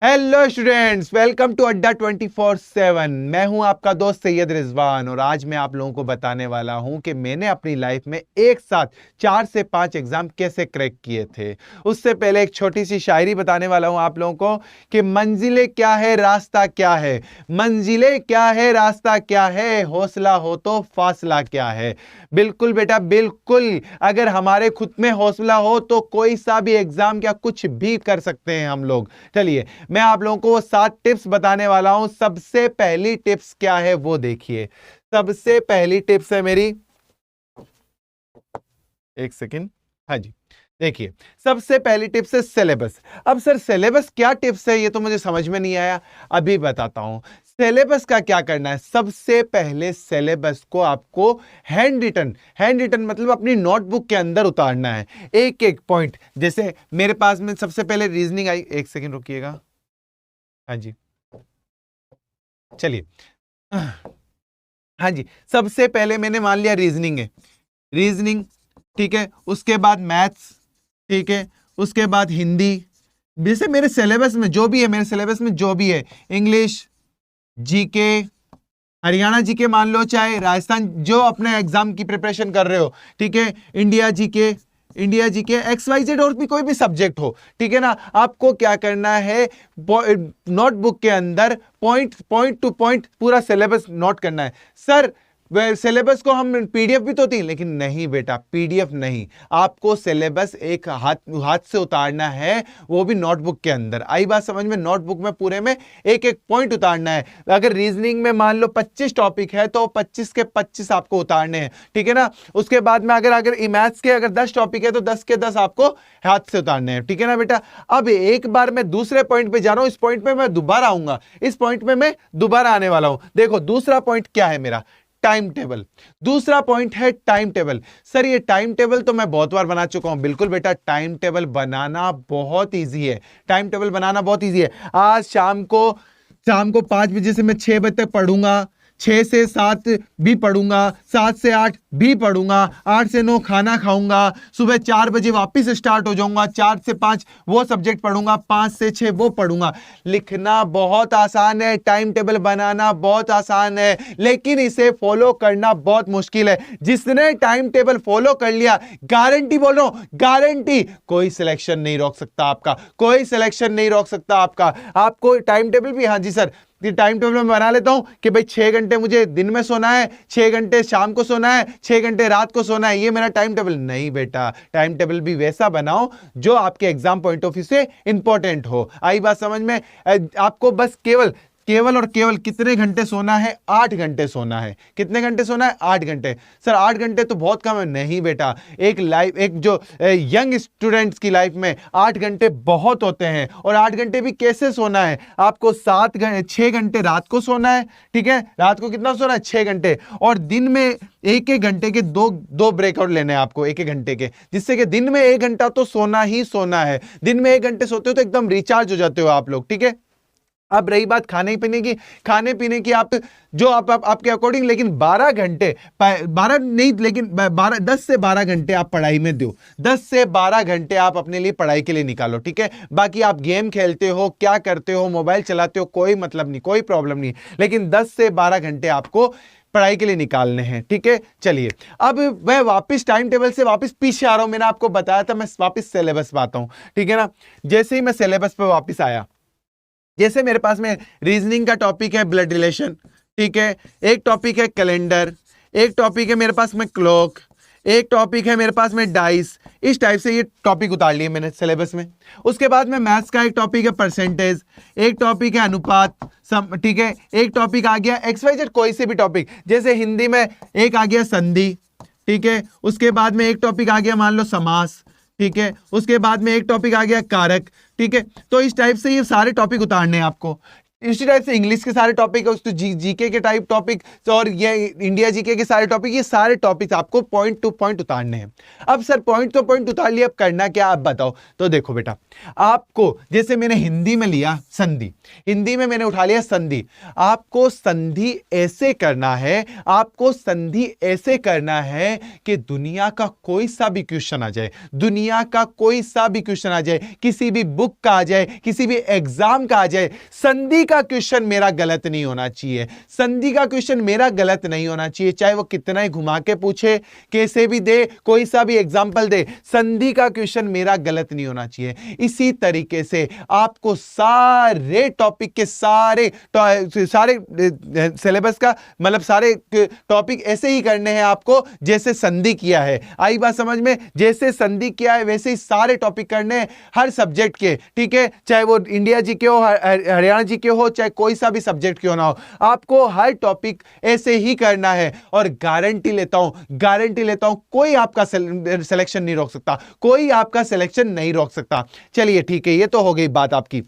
Hello students, welcome to अड्डा 24/7। मैं हूं आपका दोस्त सैयद रिजवान और आज मैं आप लोगों को बताने वाला हूं कि मैंने अपनी लाइफ में एक साथ 4 से 5 एग्जाम कैसे क्रैक किए थे। उससे पहले एक छोटी सी शायरी बताने वाला हूं आप लोगों को कि मंजिलें क्या है रास्ता क्या है, मंजिलें क्या है रास्ता क्या है, हौसला हो तो फासला क्या है। बिल्कुल बेटा बिल्कुल, अगर हमारे खुद में हौसला हो तो कोई सा भी एग्जाम क्या कुछ भी कर सकते हैं हम लोग। चलिए मैं आप लोगों को 7 टिप्स बताने वाला हूं। सबसे पहली टिप्स क्या है वो देखिए। सबसे पहली टिप्स है मेरी, एक सेकेंड, हाँ जी, देखिए सबसे पहली टिप्स है सिलेबस। अब सर सिलेबस क्या टिप्स है, ये तो मुझे समझ में नहीं आया, अभी बताता हूं। सिलेबस का क्या करना है, सबसे पहले सिलेबस को आपको हैंड रिटन मतलब अपनी नोटबुक के अंदर उतारना है, एक एक पॉइंट। जैसे मेरे पास में सबसे पहले रीजनिंग आई, एक सेकेंड रुकिएगा, हाँ जी, चलिए, हाँ जी, सबसे पहले मैंने मान लिया रीजनिंग है, रीजनिंग, ठीक है, उसके बाद मैथ्स, ठीक है, उसके बाद हिंदी। जैसे मेरे सिलेबस में जो भी है, मेरे सिलेबस में जो भी है, इंग्लिश, जीके, हरियाणा जीके मान लो, चाहे राजस्थान जो अपने एग्जाम की प्रिपरेशन कर रहे हो, ठीक है, इंडिया जीके XYZ और भी कोई भी सब्जेक्ट हो, ठीक है ना। आपको क्या करना है, नोटबुक के अंदर पॉइंट पॉइंट टू पॉइंट पूरा सिलेबस नोट करना है। सर सिलेबस को हम पीडीएफ भी तो थी, लेकिन नहीं बेटा, पीडीएफ नहीं, आपको सिलेबस एक हाथ हाथ से उतारना है, वो भी नोटबुक के अंदर। आई बात समझ में, नोटबुक में पूरे में एक एक पॉइंट उतारना है। अगर रीजनिंग में मान लो 25 टॉपिक है तो 25 के 25 आपको उतारने हैं, ठीक है ना। उसके बाद में अगर अगर मैथ्स के अगर 10 टॉपिक है तो 10 के 10 आपको हाथ से उतारने हैं, ठीक है ना बेटा। अब एक बार मैं दूसरे पॉइंट पे जा रहा हूं, इस पॉइंट पे मैं दोबारा आऊंगा, इस पॉइंट पे मैं दोबारा आने वाला हूं। देखो दूसरा पॉइंट क्या है मेरा, टाइम टेबल। दूसरा पॉइंट है टाइम टेबल। सर ये टाइम टेबल तो मैं बहुत बार बना चुका हूं, बिल्कुल बेटा, टाइम टेबल बनाना बहुत इजी है, टाइम टेबल बनाना बहुत इजी है। आज शाम को 5 बजे से मैं 6 बजे तक पढ़ूंगा, 6 से 7 भी पढ़ूंगा, 7 से 8 भी पढ़ूंगा, 8 से 9 खाना खाऊंगा, सुबह 4 बजे वापस स्टार्ट हो जाऊंगा, 4 से 5 वो सब्जेक्ट पढ़ूंगा, 5 से 6 वो पढ़ूंगा। लिखना बहुत आसान है, टाइम टेबल बनाना बहुत आसान है, लेकिन इसे फॉलो करना बहुत मुश्किल है। जिसने टाइम टेबल फॉलो कर लिया, गारंटी बोल रहा हूं, गारंटी, कोई सिलेक्शन नहीं रोक सकता आपका, कोई सिलेक्शन नहीं रोक सकता आपका। आपको टाइम टेबल भी, हाँ जी सर, टाइम टेबल में बना लेता हूं कि भाई 6 घंटे मुझे दिन में सोना है, 6 घंटे शाम को सोना है, 6 घंटे रात को सोना है, ये मेरा टाइम टेबल नहीं बेटा। टाइम टेबल भी वैसा बनाओ जो आपके एग्जाम पॉइंट ऑफ व्यू से इंपॉर्टेंट हो। आई बात समझ में। आपको बस केवल और केवल कितने घंटे सोना है, 8 घंटे सोना है। कितने घंटे सोना है, 8 घंटे। सर 8 घंटे तो बहुत कम है, नहीं बेटा, एक जो यंग स्टूडेंट्स की लाइफ में 8 घंटे बहुत होते हैं। और 8 घंटे भी कैसे सोना है, आपको 6 घंटे रात को सोना है, ठीक है, रात को कितना सोना है, 6 घंटे, और दिन में एक एक घंटे के दो ब्रेकआउट लेने हैं आपको, एक एक घंटे के, जिससे कि दिन में 1 घंटा तो सोना ही सोना है। दिन में 1 घंटे सोते हो तो एकदम रिचार्ज हो जाते हो आप लोग, ठीक है। अब रही बात खाने पीने की, आप जो आपके अकॉर्डिंग, लेकिन 12 घंटे, 12 नहीं, लेकिन 10 से 12 घंटे आप पढ़ाई में दो, 10 से 12 घंटे आप अपने लिए पढ़ाई के लिए निकालो, ठीक है। बाकी आप गेम खेलते हो, क्या करते हो, मोबाइल चलाते हो, कोई मतलब नहीं, कोई प्रॉब्लम नहीं, लेकिन 10 से 12 घंटे आपको पढ़ाई के लिए निकालने हैं, ठीक है। चलिए अब मैं वापस टाइम टेबल से वापस पीछे आ रहा हूं। मैंने आपको बताया था मैं वापस सिलेबस पे आता हूं, ठीक है ना। जैसे ही मैं सिलेबस पे वापस आया, जैसे मेरे पास में रीजनिंग का टॉपिक है ब्लड रिलेशन, ठीक है, एक टॉपिक है कैलेंडर, एक टॉपिक है मेरे पास में क्लॉक, एक टॉपिक है मेरे पास में डाइस, इस टाइप से ये टॉपिक उतार लिए मैंने सिलेबस में। उसके बाद में मैथ्स का एक टॉपिक है परसेंटेज, एक टॉपिक है अनुपात, ठीक है, एक टॉपिक आ गया XYZ कोई से भी टॉपिक, जैसे हिंदी में एक आ गया संधि, ठीक है, उसके बाद में एक टॉपिक आ गया मान लो समास, ठीक है, उसके बाद में एक टॉपिक आ गया कारक, ठीक है। तो इस टाइप से ये सारे टॉपिक उतारने हैं आपको। इसी टाइप से इंग्लिश के सारे टॉपिक, तो जीके के टाइप टॉपिक, और ये इंडिया जीके के सारे टॉपिक, ये सारे टॉपिक्स आपको पॉइंट टू पॉइंट उतारने हैं। अब सर पॉइंट टू पॉइंट उतार लिया, अब करना क्या आप बताओ। तो देखो बेटा, आपको जैसे मैंने हिंदी में लिया संधि, हिंदी में मैंने उठा लिया संधि, आपको संधि ऐसे करना है, आपको संधि ऐसे करना है कि दुनिया का कोई सा भी क्वेश्चन आ जाए, दुनिया का कोई सा भी क्वेश्चन आ जाए, किसी भी बुक का आ जाए, किसी भी एग्जाम का आ जाए, संधि का क्वेश्चन मेरा गलत नहीं होना चाहिए, संधि का क्वेश्चन मेरा गलत नहीं होना चाहिए, चाहे वो कितना ही घुमा के पूछे, कैसे भी दे, कोई सा भी एग्जाम्पल दे, संधि का क्वेश्चन मेरा गलत नहीं होना चाहिए। इसी तरीके से आपको सारे टॉपिक के सारे सिलेबस का मतलब सारे टॉपिक ऐसे ही करने हैं आपको जैसे संधि किया है। आई बात समझ में? जैसे संधि किया है वैसे ही सारे टॉपिक करने हैं हर सब्जेक्ट के, ठीक है, चाहे वो इंडिया जी के हो, हरियाणा जी के हो, चाहे कोई सा भी सब्जेक्ट क्यों ना हो, आपको हर टॉपिक ऐसे ही करना है। और गारंटी लेता हूं कोई आपका सिलेक्शन नहीं रोक सकता, कोई आपका सिलेक्शन नहीं रोक सकता। चलिए ठीक है, ये तो हो गई बात आपकी,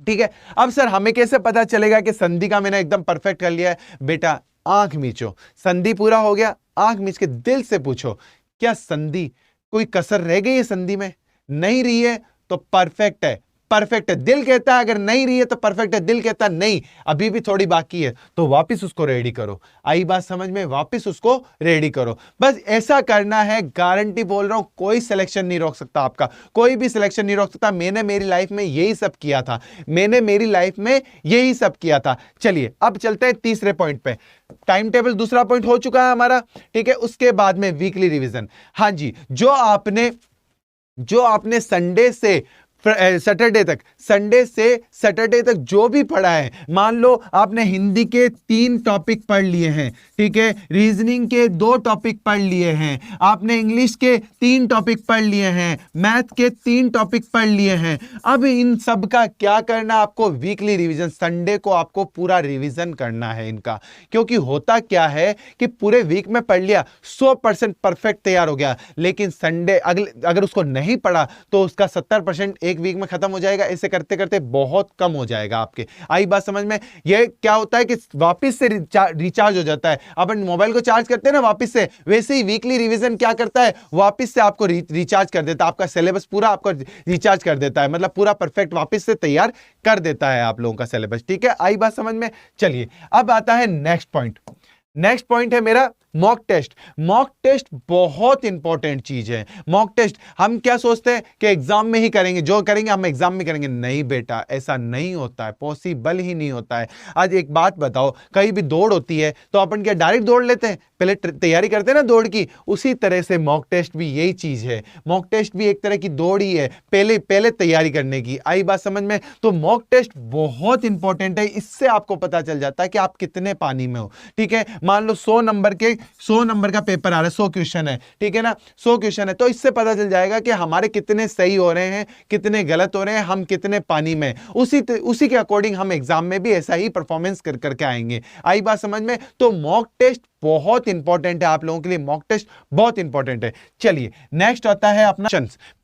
ठीक है। अब सर हमें कैसे पता चलेगा कि संधि का मैंने एकदम परफेक्ट कर लिया है? बेटा आंख मीचो, संधि पूरा हो गया, आंख मीच के दिल से पूछो, क्या संधि कोई कसर रह गई है संधि में? नहीं रही है तो परफेक्ट है, परफेक्ट है। दिल कहता है अगर नहीं रही है तो परफेक्ट है, दिल कहता है नहीं अभी भी थोड़ी बाकी है, तो वापस उसको रेडी करो। आई बात समझ में? वापस उसको रेडी करो, बस ऐसा करना है। गारंटी बोल रहा हूं, कोई सिलेक्शन नहीं रोक सकता आपका, कोई भी सिलेक्शन नहीं रोक सकता। मैंने मेरी लाइफ में यही सब किया था, मैंने मेरी लाइफ में यही सब किया था। चलिए अब चलते हैं तीसरे पॉइंट पे। टाइम टेबल दूसरा पॉइंट हो चुका है हमारा, ठीक है। उसके बाद में वीकली रिवीजन। हाँ जी, जो आपने संडे से सैटरडे तक, संडे से सैटरडे तक जो भी पढ़ा है, मान लो आपने हिंदी के 3 टॉपिक पढ़ लिए हैं, ठीक है, रीजनिंग के 2 टॉपिक पढ़ लिए हैं, आपने इंग्लिश के 3 टॉपिक पढ़ लिए हैं, मैथ के 3 टॉपिक पढ़ लिए हैं। अब इन सब का क्या करना, आपको वीकली रिवीजन, संडे को आपको पूरा रिवीजन करना है इनका। क्योंकि होता क्या है कि पूरे वीक में पढ़ लिया, 100% परफेक्ट तैयार हो गया, लेकिन संडे अगर उसको नहीं पढ़ा तो उसका 70% एक वीक में खत्म हो जाएगा। ऐसे करते करते बहुत कम हो जाएगा आपके। आई बात समझ में? ये क्या होता है कि वापस से रिचार्ज हो जाता है, अपन मोबाइल को चार्ज करते हैं ना वापस से, वैसे ही वीकली रिवीजन क्या करता है, वापस से आपको रिचार्ज कर देता है, आपका सिलेबस पूरा आपको रिचार्ज कर देता है, मतलब पूरा परफेक्ट वापस से तैयार कर देता है आप लोगों का सिलेबस, ठीक है। आई बात समझ में? चलिए अब आता है नेक्स्ट पॉइंट। नेक्स्ट पॉइंट है मेरा मॉक टेस्ट। मॉक टेस्ट बहुत इंपॉर्टेंट चीज है। मॉक टेस्ट हम क्या सोचते हैं कि एग्जाम में ही करेंगे, जो करेंगे हम एग्जाम में करेंगे। नहीं बेटा, ऐसा नहीं होता है, पॉसिबल ही नहीं होता है। आज एक बात बताओ, कहीं भी दौड़ होती है तो अपन क्या डायरेक्ट दौड़ लेते हैं? पहले तैयारी करते हैं ना दौड़ की। उसी तरह से मॉक टेस्ट भी यही चीज है। मॉक टेस्ट भी एक तरह की दौड़ ही है, पहले तैयारी करने की। आई बात समझ में? तो मॉक टेस्ट बहुत इंपॉर्टेंट है। इससे आपको पता चल जाता है कि आप कितने पानी में हो, ठीक है। मान लो 100 नंबर का पेपर आ रहा है, 100 क्वेश्चन है, ठीक है ना, 100 क्वेश्चन है, तो इससे पता चल जाएगा कि हमारे कितने सही हो रहे हैं, कितने गलत हो रहे हैं, हम कितने पानी में। उसी के अकॉर्डिंग हम एग्जाम में भी ऐसा ही परफॉर्मेंस करके आएंगे। आई बात समझ में? तो मॉक टेस्ट बहुत इंपॉर्टेंट है आप लोगों के लिए, मॉक टेस्ट बहुत इंपॉर्टेंट है। चलिए नेक्स्ट आता है अपना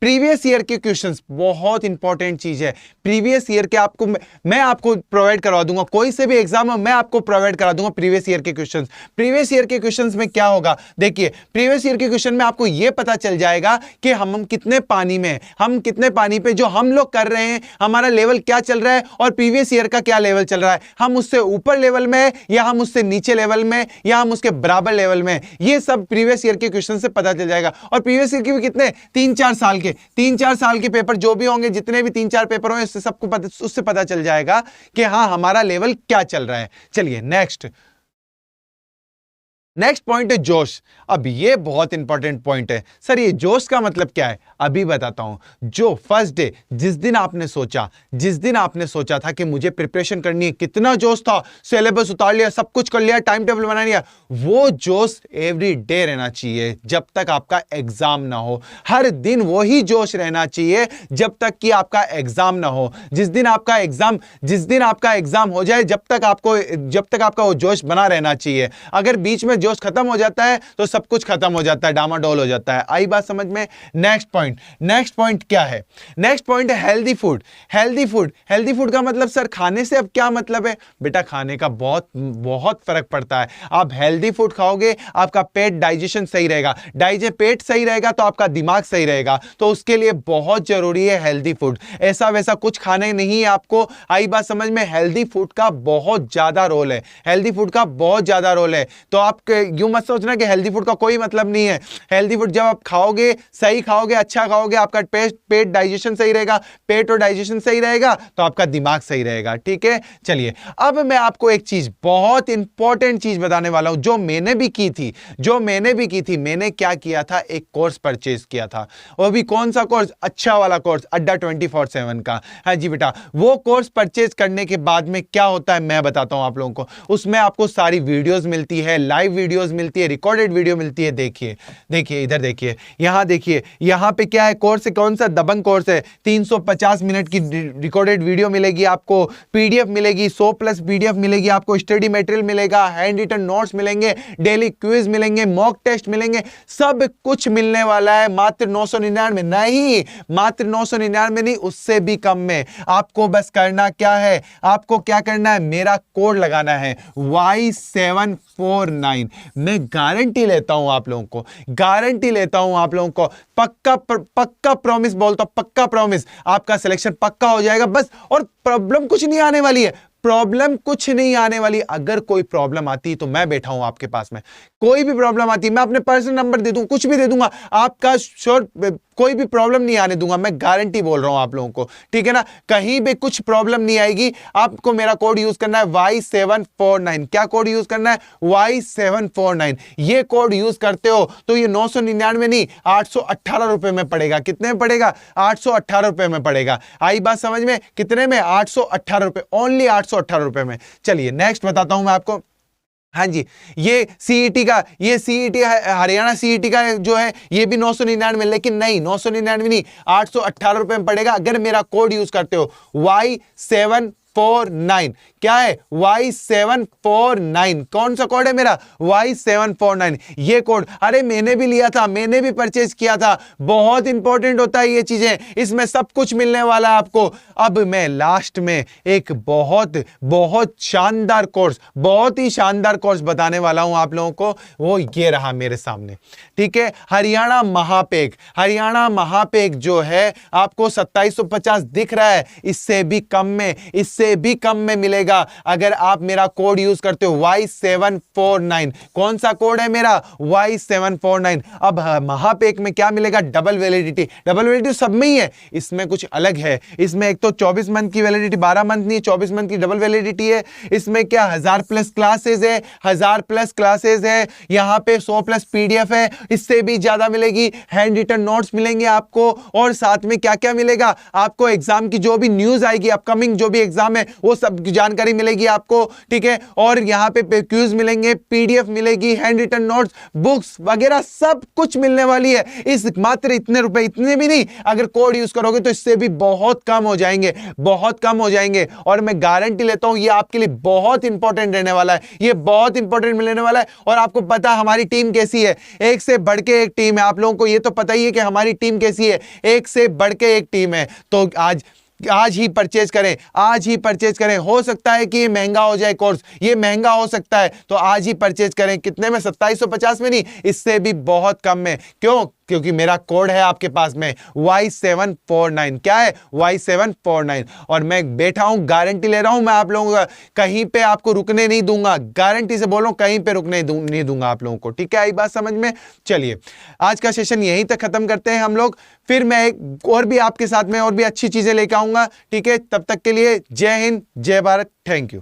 प्रीवियस ईयर के क्वेश्चंस। बहुत इंपॉर्टेंट चीज है प्रीवियस ईयर के। आपको मैं आपको प्रोवाइड करवा दूंगा, कोई से भी एग्जाम हो मैं आपको प्रोवाइड करा दूंगा प्रीवियस ईयर के क्वेश्चंस। प्रीवियस ईयर के क्वेश्चंस में क्या होगा, देखिए प्रीवियस ईयर के क्वेश्चन में आपको यह पता चल जाएगा कि हम कितने पानी में, हम कितने पानी पे, जो हम लोग कर रहे हैं हमारा लेवल क्या चल रहा है और प्रीवियस ईयर का क्या लेवल चल रहा है, हम उससे ऊपर लेवल में या हम उससे नीचे लेवल में या हम के बराबर लेवल में। ये सब प्रीवियस ईयर के क्वेश्चन से पता चल जाएगा। और प्रीवियस ईयर के भी कितने, 3-4 साल के पेपर जो भी होंगे, जितने भी 3-4 पेपर होंगे, उससे पता चल जाएगा कि हाँ हमारा लेवल क्या चल रहा है। चलिए नेक्स्ट पॉइंट है जोश। अब ये बहुत इंपॉर्टेंट पॉइंट है। सर ये जोश का मतलब क्या है, अभी बताता हूं। जो फर्स्ट डे, जिस दिन आपने सोचा था कि मुझे प्रिपरेशन करनी है, कितना जोश था, सिलेबस उतार लिया, सब कुछ कर लिया, टाइम टेबल बना लिया, वो जोश एवरी डे रहना चाहिए जब तक आपका एग्जाम ना हो। हर दिन वही जोश रहना चाहिए जब तक कि आपका एग्जाम ना हो। जिस दिन आपका एग्जाम हो जाए, जब तक आपका वो जोश बना रहना चाहिए। अगर बीच में जोश खत्म हो जाता है तो सब कुछ खत्म हो जाता है, डामाडोल हो जाता है। आई बात समझ में? नेक्स्ट पॉइंट क्या है? नेक्स्ट पॉइंट है हेल्दी फूड। हेल्दी फूड का मतलब सर खाने से अब क्या मतलब है? बेटा खाने का बहुत बहुत फर्क पड़ता है। आप हेल्दी फूड खाओगे, आपका पेट डाइजेशन सही रहेगा, पेट सही रहेगा तो आपका दिमाग सही रहेगा, तो उसके लिए बहुत जरूरी है हेल्दी फूड। ऐसा वैसा कुछ खाने नहीं है आपको। आई बात समझ में? हेल्दी फूड का बहुत ज्यादा रोल है, हेल्दी फूड का बहुत ज्यादा रोल है। तो आप यूं मत सोचना कि हेल्दी फूड का कोई मतलब नहीं है। हेल्दी फूड जब आप खाओगे, सही खाओगे, अच्छा खाओगे, आपका पेट डाइजेशन सही रहेगा, पेट और डाइजेशन सही रहेगा तो आपका दिमाग सही रहेगा। ठीक है, चलिए अब मैं आपको एक चीज, बहुत इंपॉर्टेंट चीज बताने वाला हूं जो मैंने भी की थी। मैंने क्या किया था? एक कोर्स परचेज किया था। वो भी कौन सा कोर्स? अच्छा वाला कोर्स, अड्डा 24/7 का। हाँ जी बेटा, वो कोर्स परचेज करने के बाद में क्या होता है मैं बताता हूं आप लोगों को। उसमें आपको सारी वीडियोस मिलती है, लाइव वीडियोस मिलती है, रिकॉर्डेड वीडियो मिलती है। देखिए इधर देखिए, यहां पे क्या है? कोर्स कौन सा? दबंग कोर्स है। 350 मिनट की रिकॉर्डेड वीडियो मिलेगी आपको, पीडीएफ मिलेगी, 100+ पीडीएफ मिलेगी आपको, स्टडी मटेरियल मिलेगा, हैंड रिटन नोट्स मिलेंगे, डेली क्विज मिलेंगे, मॉक टेस्ट मिलेंगे, सब कुछ मिलने वाला है मात्र 999 नहीं, मात्र 999 नहीं, उससे भी कम में। आपको बस करना क्या है? आपको क्या करना है? मेरा कोड लगाना है Y749। मैं गारंटी लेता हूं आप लोगों को, पक्का प्रॉमिस बोलता हूं, पक्का प्रॉमिस, आपका सिलेक्शन पक्का हो जाएगा बस। और प्रॉब्लम कुछ नहीं आने वाली है, अगर कोई प्रॉब्लम आती है तो मैं बैठा हूं आपके पास में। कोई भी प्रॉब्लम आती है, मैं अपने पर्सनल नंबर दे दूं, कुछ भी दे दूंगा, आपका श्योर कोई भी प्रॉब्लम नहीं आने दूंगा, मैं गारंटी बोल रहा हूं आप लोगों को। ठीक है ना, कहीं भी कुछ प्रॉब्लम नहीं आएगी। आपको मेरा कोड यूज करना है Y749। क्या कोड यूज करना है? Y749। ये कोड यूज करते हो तो ये 999 नहीं, 818 रुपए में पड़ेगा। कितने में पड़ेगा? 818 रुपए में पड़ेगा। आई बात समझ में? कितने में? 818 रुपए, ओनली 818 रुपए में। चलिए नेक्स्ट बताता हूं मैं आपको। हाँ जी, ये सीईटी हरियाणा सीईटी का जो है ये भी 999 लेकिन नहीं, 999 नहीं, 818 रुपए में पड़ेगा अगर मेरा कोड यूज करते हो Y749। क्या है? Y749। कौन सा कोड है मेरा? Y749। ये कोड अरे मैंने भी लिया था, मैंने भी परचेज किया था। बहुत इंपॉर्टेंट होता है ये चीजें, इसमें सब कुछ मिलने वाला है आपको। अब मैं लास्ट में एक बहुत शानदार कोर्स, बहुत ही शानदार कोर्स बताने वाला हूं आप लोगों को। वो ये रहा मेरे सामने। ठीक है, हरियाणा महापेक जो है आपको 2750 दिख रहा है, इससे भी कम में मिलेगा अगर आप मेरा कोड यूज करते हो Y749। कौन सा कोड है मेरा? Y749। अब महापेक में क्या मिलेगा? डबल वैलिडिटी सब में ही है, इसमें कुछ अलग है। इसमें एक तो 24 मंथ की वैलिडिटी, 12 मंथ नहीं, 24 मंथ की डबल वैलिडिटी है। इसमें क्या 1000+ क्लासेस है, यहां पे 100+ पीडीएफ है, इससे भी ज्यादा मिलेगी, हैंड रिटन नोट्स मिलेंगे आपको, और साथ में क्या क्या मिलेगा आपको? एग्जाम की जो भी न्यूज आएगी, अपकमिंग जो भी एग्जाम है वो सब जानकारी मिलेगी आपको। ठीक है, और यहां पे क्विज मिलेंगे, पीडीएफ मिलेगी, हैंड रिटन नोट्स, बुक्स वगैरह सब कुछ मिलने वाली है। इस मात्र इतने रुपए, इतने भी नहीं, अगर कोड यूज करोगे तो इससे भी बहुत कम हो जाएंगे। और मैं गारंटी लेता हूं ये आपके लिए बहुत इंपॉर्टेंट रहने वाला है, ये बहुत इंपॉर्टेंट मिलने वाला है। और आपको पता है हमारी टीम कैसी है, एक से बढ़ के एक टीम है। आप लोगों को ये तो पता ही है कि हमारी टीम कैसी है, एक से बढ़ के एक टीम है। तो आज ही परचेज करें। हो सकता है कि ये महंगा हो जाए कोर्स, ये महंगा हो सकता है, तो आज ही परचेज करें। कितने में? 2750 में नहीं, इससे भी बहुत कम में। क्योंकि मेरा कोड है आपके पास में Y749। क्या है? Y749। और मैं बैठा हूं, गारंटी ले रहा हूं मैं आप लोगों का, कहीं पे आपको रुकने नहीं दूंगा, गारंटी से बोल रहा हूं, कहीं पे रुकने नहीं दूंगा आप लोगों को। ठीक है, आई बात समझ में? चलिए आज का सेशन यहीं तक खत्म करते हैं हम लोग, फिर मैं और भी आपके साथ में और भी अच्छी चीजें लेकर आऊंगा। ठीक है, तब तक के लिए जय हिंद, जय भारत, थैंक यू।